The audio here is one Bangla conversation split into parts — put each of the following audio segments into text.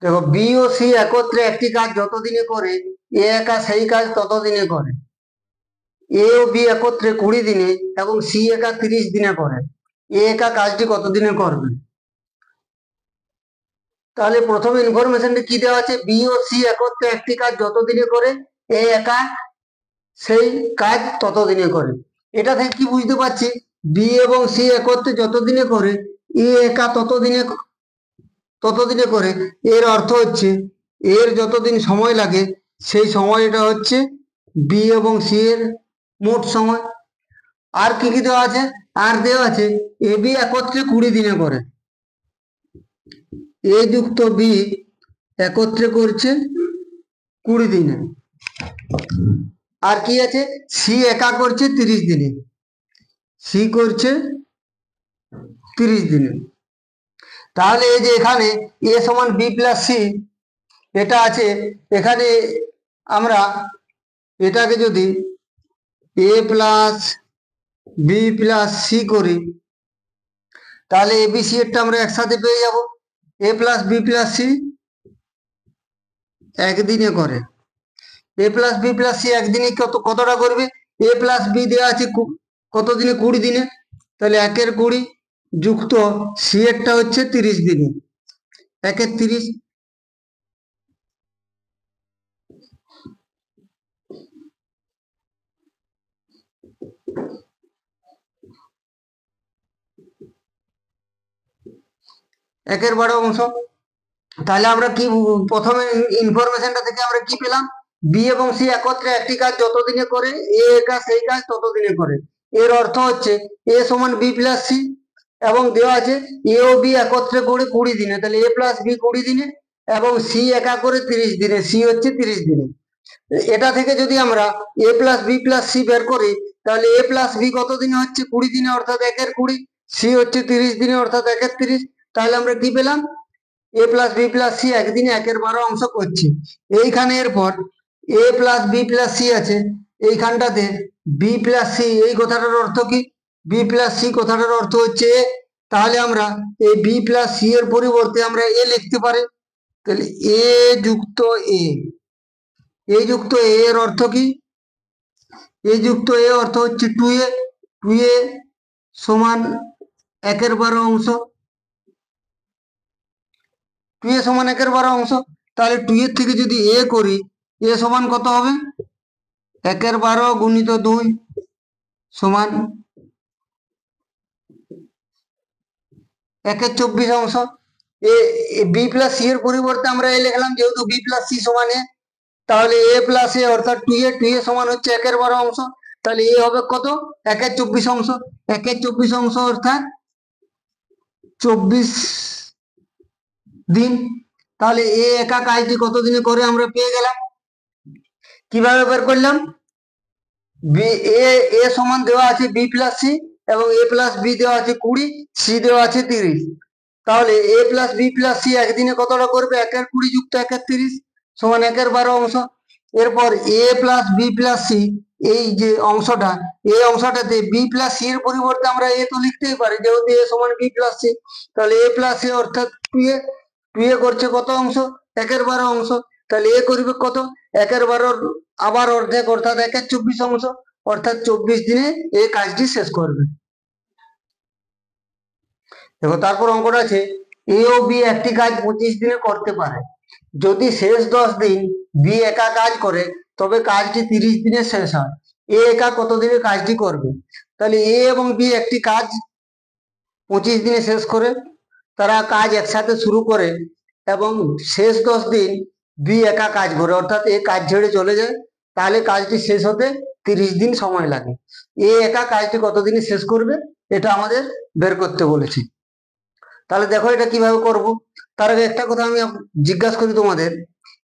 দেখো, বি ও সি একত্রে একটি কাজ যতদিনে করে, এ একা সেই কাজ ততদিনে করে। এ ও বি একত্রে 20 দিনে এবং সি একা 30 দিনে করে। এ একা কাজটি কতদিনে করবে? তাহলে প্রথমে ইনফরমেশনটা কি দেওয়া আছে? বি ও সি একত্রে একটি কাজ যতদিনে করে, এ একা সেই কাজ ততদিনে করে। এটা থেকে কি বুঝতে পারছি? বি এবং সি একত্রে যতদিনে করে, এ একা ততদিনে করে। এর অর্থ হচ্ছে এর যতদিন সময় লাগে সেই সময়টা হচ্ছে বি এবং সি এর মোট সময়। আর কি কি দেওয়া আছে? আর দেওয়া আছে এ বি একত্রে 20 দিনে করে। এ যুক্ত বি একত্রে করছে 20 দিনে। আর কি আছে? সি একা করছে 30 দিনে। সি করছে 30 দিনে। তাহলে এই যে এখানে এ সমান বি প্লাস সি এটা আছে, এখানে আমরা এটাকে যদি এ প্লাস বি প্লাস সি করি, তাহলে এ বি সি এরটা আমরা একসাথে পেয়ে যাব। এ প্লাস বি প্লাস সি একদিনে করে। এ প্লাস বি প্লাস সি একদিনে কতটা করবে? এ প্লাস বি দেওয়া আছে কতদিনে? 20 দিনে। তাহলে 1/20 যুক্ত সি এরটা হচ্ছে 30 দিনে। 1/30। একের 12 অংশ। তাহলে আমরা কি প্রথমে ইনফরমেশনটা থেকে আমরা কি পেলাম? বি এবং সি একত্রে একটি কাজ যতদিনে করে, এ একা সেই কাজ ততদিনে করে। এর অর্থ হচ্ছে এ সমান বি প্লাস সি, এবং দেওয়া আছে এ ও বি একত্রে করে 20 দিনে। তাহলে এ প্লাস বি 20 দিনে এবং সি একা করে 30 দিনে। সি হচ্ছে 30 দিনে। এটা থেকে যদি আমরা এ প্লাস বি প্লাস সি বের করি, তাহলে এ প্লাস বি কতদিনে হচ্ছে? 20 দিনে, অর্থাৎ 1/20। সি হচ্ছে 30 দিনে, অর্থাৎ 1/30। তাহলে আমরা কি পেলাম? এ প্লাস বি প্লাস সি একদিনে 1/12 অংশ করছে। এইখানে এরপর এ প্লাস বি প্লাস সি আছে, এইখানটাতে বি প্লাস সি, এই কথাটার অর্থ কি? বি প্লাস সি কথাটার অর্থ হচ্ছে এ। তাহলে আমরা এই বি প্লাস সি এর পরিবর্তে আমরা এ লিখতে পারি। তাহলে এ যুক্ত এ, এ যুক্ত এ এর অর্থ কি? এ যুক্ত এ অর্থ হচ্ছে 2a। 2a সমান 1/12 অংশ। 2a সমান 1/12 অংশ। তাহলে 2 এর থেকে যদি এ করি, এ সমান কত হবে? 1/12 গুণিত 2 সমান 1/24 অংশ। এ বি প্লাস সি এর পরিবর্তে আমরা এ লিখলাম, যেহেতু বি প্লাস সি সমান এ। তাহলে এ প্লাস এ অর্থাৎ 2a সমান হচ্ছে 1/12 অংশ। তাহলে এ হবে কত? 1/24 অংশ। 1/24 অংশ অর্থাৎ 24 দিন। তাহলে এ একা কাজটি কতদিনে করে আমরা পেয়ে গেলাম। কিভাবে বের করলাম? বি এ এ সমান দেওয়া আছে বি প্লাস সি, এবং এ প্লাস বি দেওয়া আছে 20, সি দেওয়া আছে 30। তাহলে এ প্লাস বি প্লাস সি একদিনে কতটা করবে? 1/20 যুক্ত 1/30 সমান 1/12 অংশ। এরপর এ প্লাস বি প্লাস সি, এই যে অংশটা, এই অংশটাতে বি প্লাস সি এর পরিবর্তে আমরা এ তো লিখতেই পারি, যেহেতু এ সমান বি প্লাস সি। তাহলে এ প্লাস এ অর্থাৎ 2a। 2a করছে কত অংশ? 1/12 অংশ। তাহলে এ করবে কত? 1/12 আবার অর্ধেক, অর্থাৎ 1/24 অংশ, অর্থাৎ 24 দিনে এই কাজটি শেষ করবে। দেখো, তারপর অঙ্কটা আছে এ ও বি একটি কাজ 25 দিনে করতে পারে। যদি শেষ 10 দিন বি একা কাজ করে, তবে কাজটি 30 দিনে শেষ হয়। এ একা কতদিনে কাজটি করবে? তাহলে এ এবং বি একটি কাজ 25 দিনে শেষ করে, তারা কাজ একসাথে শুরু করে এবং শেষ 10 দিন বি একা কাজ করে, অর্থাৎ এ কাজ ছেড়ে চলে যায়। তাহলে কাজটি শেষ হতে 30 দিন সময় লাগে। এ একা কাজটি কতদিনে শেষ করবে, এটা আমাদের বের করতে বলেছি। তাহলে দেখো এটা কিভাবে করব। তার আগে একটা কথা আমি জিজ্ঞাসা করি তোমাদের,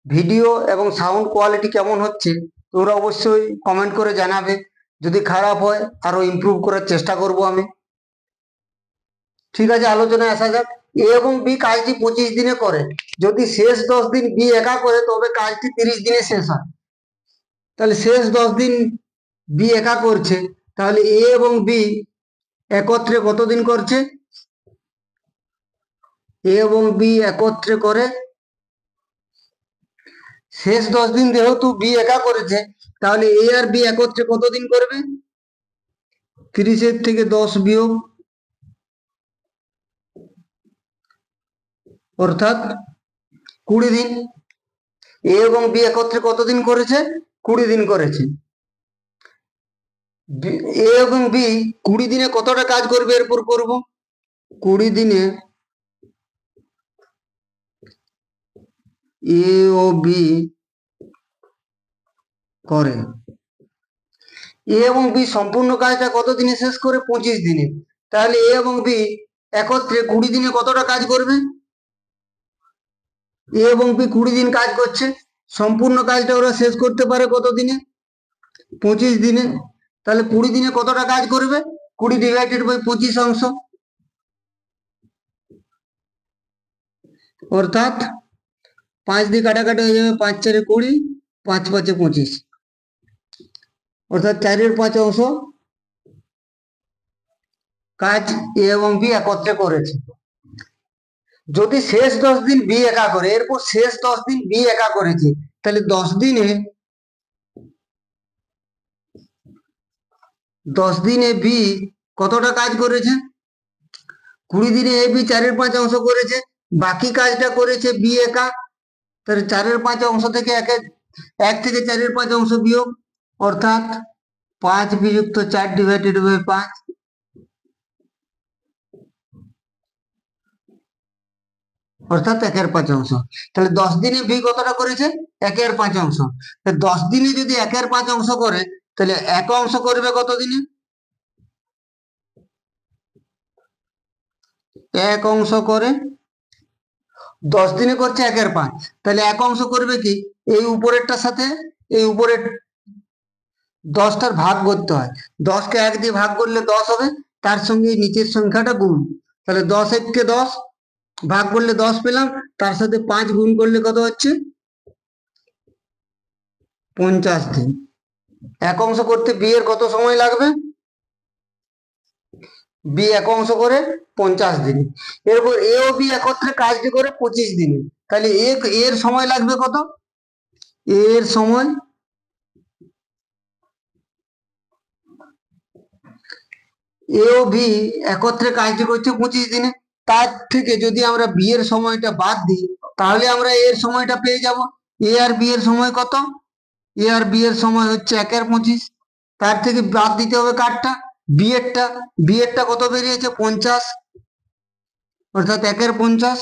ভিডিও এবং সাউন্ড কোয়ালিটি কেমন হচ্ছে তোমরা অবশ্যই কমেন্ট করে জানাবে। যদি খারাপ হয় আরো ইমপ্রুভ করার চেষ্টা করব আমি। ঠিক আছে, আলোচনায় আসা যাক। এ এবং বি কাজটি 25 দিনে করে। যদি শেষ 10 দিন বি একা করে, তবে কাজটি 30 দিনে শেষ হয়। তাহলে শেষ 10 দিন বি একা করছে, তাহলে এ এবং বি একত্রে কতদিন করছে? এ এবং বি একত্রে করে শেষ 10 দিন যেহেতু বি একা করেছে, তাহলে এ আর বি একত্রে কতদিন করবে? 30-এর থেকে 10 বিয়োগ, অর্থাৎ 20 দিন। এ এবং বি একত্রে কতদিন করেছে? 20 দিন করেছে। এ এবং বি 20 দিনে কতটা কাজ করবে এরপর করব। 20 দিনে এ ও বি করে, এ এবং বি সম্পূর্ণ কাজটা কত দিনে শেষ করে? 25 দিনে। তাহলে এ এবং বি একত্রে 20 দিনে কতটা কাজ করবে? এ এবং বি 20 দিন কাজ করছে, সম্পূর্ণ কাজটা ওরা শেষ করতে পারে কত দিনে? 25 দিনে। তাহলে 20 দিনে কতটা কাজ করবে? 20 ডিভাইডেড বাই 25 অংশ, অর্থাৎ 5 দিয়ে কাটাকাটি হয়ে যাবে, 5 4 20, 5 5 25, অর্থাৎ 4/5 অংশ কাজ এ এবং বি একত্রে করেছে। যদি শেষ 10 দিন বি একা করে, এরপর শেষ 10 দিন বি একা করেছে, তাহলে 10 দিনে বি কতটা কাজ করেছে? 20 দিনে এ বি 4/5 অংশ করেছে, বাকি কাজটা করেছে বি একা। তাহলে 4/5 অংশ থেকে 1 থেকে 4/5 অংশ বিয়োগ, অর্থাৎ 5 বিযুক্ত 4 ডিভাইডেড বাই 5, অর্থাৎ 1/5 অংশ। তাহলে 10 দিনে বি কতটা করেছে? 1/5 অংশ। 10 দিনে যদি 1/5 অংশ করে, তাহলে 1 অংশ করবে কত দিনে? 1 অংশ করে 10 দিনে করছে 1/5, তাহলে 1 অংশ করবে কি? এই উপরেরটার সাথে এই উপরের 10টার ভাগ করতে হয়, 10কে 1 দিয়ে ভাগ করলে 10 হবে, তার সঙ্গে এই নিচের সংখ্যাটা গুণ। তাহলে 10 1 10, ভাগ করলে 10 পেলাম, তার সাথে 5 গুণ করলে কত হচ্ছে? 50 দিন। 1 অংশ করতে বি এর কত সময় লাগবে? বি 1 অংশ করে 50 দিন। এরপর এ ও বি একত্রে কাজটি করে 25 দিনে, তাহলে এর সময় লাগবে কত? এর সময় এ ও বি একত্রে কাজটি করছে 25 দিনে, তার থেকে যদি আমরা বি এর সময়টা বাদ দিই, তাহলে আমরা এর সময়টা পেয়ে যাব। এ আর বি এর সময় কত? এ আর বি এর সময় হচ্ছে 1/25, তার থেকে বাদ দিতে হবে কারটা? বি এরটা। বি এরটা কত বেরিয়েছে? 50, অর্থাৎ 1/50।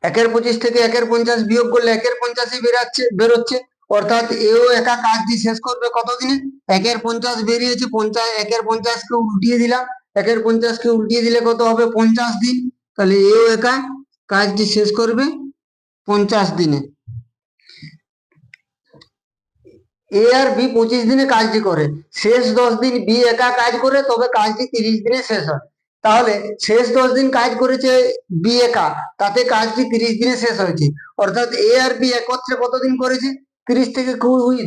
1/25 থেকে 1/50 বিয়োগ করলে 1/50ই বেরোচ্ছে, অর্থাৎ এও একা কাজটি শেষ করবে কতদিনে? 1/50 বেরিয়েছে, 1/50কে উল্টিয়ে দিলাম, 1/50কে উল্টিয়ে দিলে কত হবে? 50 দিন। তাহলে এও একা কাজটি শেষ করবে 50 দিনে। এ আর বি 25 দিনে কাজটি করে, শেষ 10 দিন বি একা কাজ করে, তবে কাজটি 30 দিনে শেষ হয়। তাহলে শেষ 10 দিন কাজ করেছে বি একা, তাতে কাজটি 30 দিনে শেষ হয়েছে, অর্থাৎ এ আর বি একত্রে কতদিন করেছে? 30 থেকে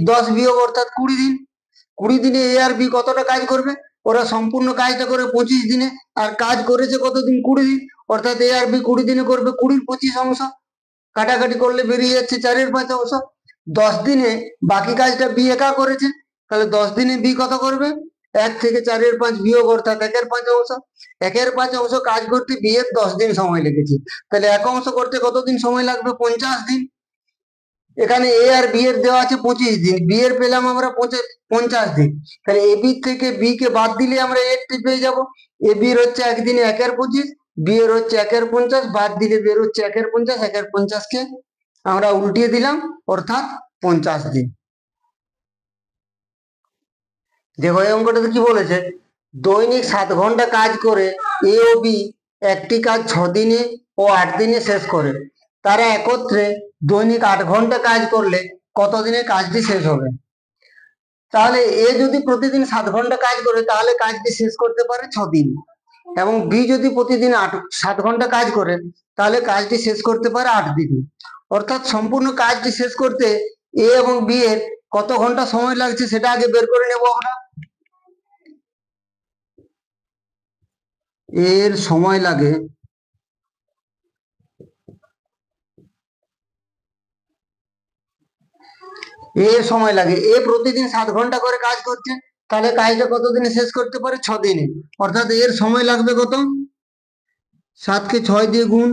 10 বিয়োগ, অর্থাৎ 20 দিন। 20 দিনে এ আর বি কতটা কাজ করবে? ওরা সম্পূর্ণ কাজটা করে 25 দিনে, আর কাজ করেছে কতদিন? 20 দিন, অর্থাৎ এ আর বি 20 দিনে করবে 20/25 অংশ, কাটাকাটি করলে বেরিয়ে যাচ্ছে 4/5 অংশ। 10 দিনে বাকি কাজটা বি একা করেছে, তাহলে 10 দিনে বি কত করবে? 1 থেকে 4/5 বিয়োগ, অর্থাৎ 1/5 অংশ। 1/5 অংশ কাজ করতে বি এর 10 দিন সময় লেগেছে, তাহলে 1 অংশ করতে কতদিন সময় লাগবে? 50 দিন। এখানে এ আর বি এর দেওয়া আছে 25 দিন, বি এর পেলাম আমরা 50 দিন, তাহলে এ বি থেকে বি কে বাদ দিলে আমরা এর পেয়ে যাবো। এ বি এর হচ্ছে একদিনে 1/25, বি এর হচ্ছে 1/50, বাদ দিলে বের হচ্ছে 1/50, 1/50কে আমরা উল্টিয়ে দিলাম, অর্থাৎ 50 দিন। দেখো এই অঙ্কটাতে কি বলেছে? দৈনিক 7 ঘন্টা কাজ করে এ ও বি একটি কাজ 6 দিনে ও 8 দিনে শেষ করে, তারা একত্রে দৈনিক 8 ঘন্টা কাজ করলে কত দিনে কাজটি শেষ হবে? তাহলে এ যদি প্রতিদিন 7 ঘন্টা কাজ করে, তাহলে কাজটি শেষ করতে পারে 6 দিন, এবং বি যদি প্রতিদিন 7 ঘন্টা কাজ করে, তাহলে কাজটি শেষ করতে পারে 8 দিনে। অর্থাৎ সম্পূর্ণ কাজটি শেষ করতে এ এবং বি এর কত ঘন্টা সময় লাগছে সেটা আগে বের করে নেব আমরা। এর সময় লাগে এ প্রতিদিন 7 ঘন্টা করে কাজ করছে, তাহলে কাজটা কত দিনে শেষ করতে পারে? 6 দিনে। অর্থাৎ এর সময় লাগবে কত? 7 কে 6 দিয়ে গুণ,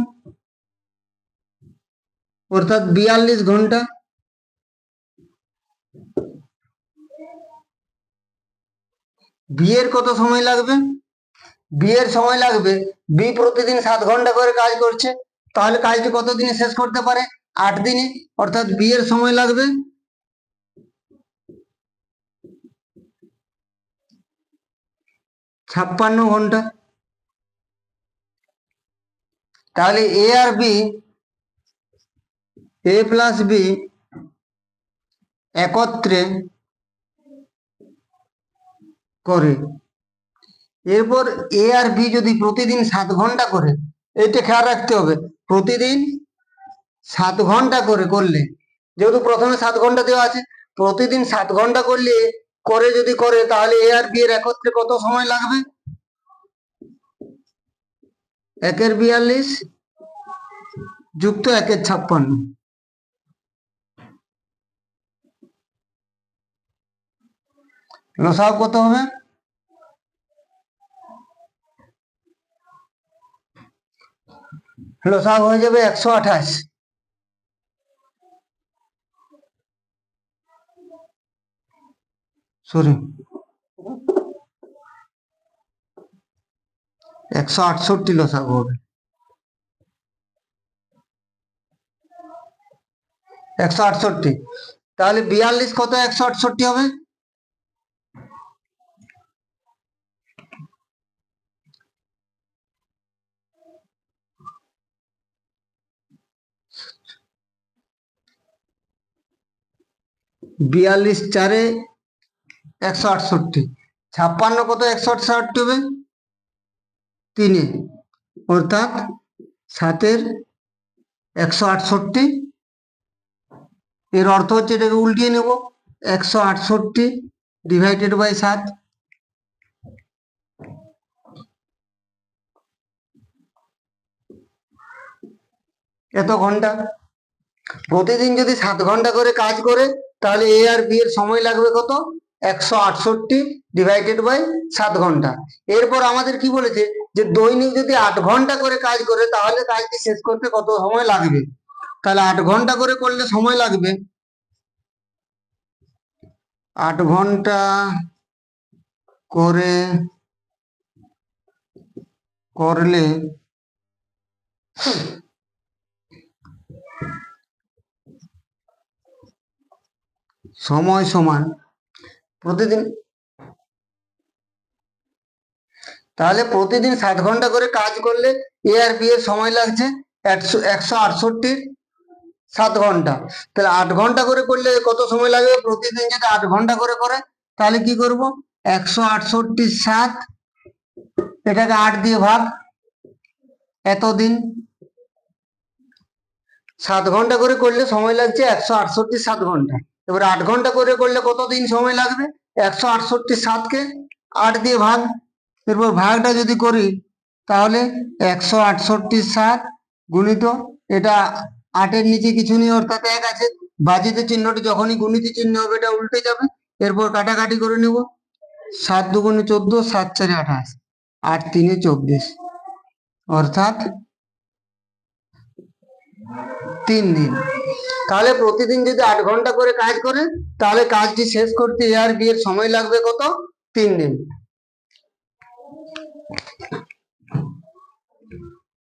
অর্থাৎ 42 ঘন্টা। বিয়ের কত সময় লাগবে? বিয়ের সময় লাগবে, বি প্রতিদিন 7 ঘন্টা করে কাজ করছে, তাহলে কাজটি কত দিনে শেষ করতে পারে? 8 দিনে। অর্থাৎ বিয়ের সময় লাগবে 56 ঘন্টা। তাহলে এ আর বি, এ প্লাস বি একত্রে করে, এরপর এ আর বি যদি প্রতিদিন 7 ঘন্টা করে, এটা খেয়াল রাখতে হবে, প্রতিদিন 7 ঘন্টা করে করলে, যেহেতু প্রথমে 7 ঘন্টা দেওয়া আছে, প্রতিদিন 7 ঘন্টা করলে যদি করে, তাহলে এ আর বি এর একত্রে কত সময় লাগবে? 1 এর 42 যুক্ত 1 এর 56, লসাগু কত হবে? লসাগু হয়ে যাবে 128। সরি, 168 লসাগু হবে। 168। তাহলে 42 কত 168 হবে? বিয়াল্লিশ 4-এ 168, 56 কত 168 হবে? 3-এ, অর্থাৎ 7-এর 168। এর অর্থ হচ্ছে এটাকে উল্টিয়ে নেব, 168 ডিভাইডেড বাই 7। এত ঘন্টা। প্রতিদিন যদি 7 ঘন্টা করে কাজ করে, তাহলে এ আর বি এর সময় লাগবে কত? 168 ডিভাইডেড বাই 7 ঘন্টা। এরপর আমাদের কি বলেছে, যে দৈনিক যদি 8 ঘন্টা করে কাজ করে, তাহলে কাজটি শেষ করতে কত সময় লাগবে? তাহলে 8 ঘন্টা করে করলে সময় লাগবে, 8 ঘন্টা করে করলে সময় সমান প্রতিদিন, তাহলে প্রতিদিন 7 ঘন্টা করে কাজ করলে এ আর বি এর সময় লাগছে 168 7 ঘন্টা। তাহলে 8 ঘন্টা করে করলে কত সময় লাগবে? প্রতিদিন যদি 8 ঘন্টা করে করে, তাহলে কি করব? 168 7, এটাকে 8 দিয়ে ভাগ, এতদিন। 7 ঘন্টা করে করলে সময় লাগছে 168 7 ঘন্টা। এবার 8 ঘন্টা করে করলে কতদিন সময় লাগবে? 168 7-কে 8 দিয়ে ভাগ, এরপর ভাগটা যদি করি, তাহলে 168 7 গুণিত, এটা 8-এর নিচে কিছু নেই, অর্থাৎ 1 আছে, বাজিতে চিহ্নটি যখনই গুণিত চিহ্ন হবে এটা উল্টে যাবে। এরপর কাটাকাটি করে নেব, 7 দুগুণে 14, 7 4-এ 28, 8 3-এ 24, অর্থাৎ 3 দিন। তাহলে প্রতিদিন যদি 8 ঘন্টা করে কাজ করে, তাহলে কাজটি শেষ করতে এ আর বি এর সময় লাগবে কত? 3 দিন।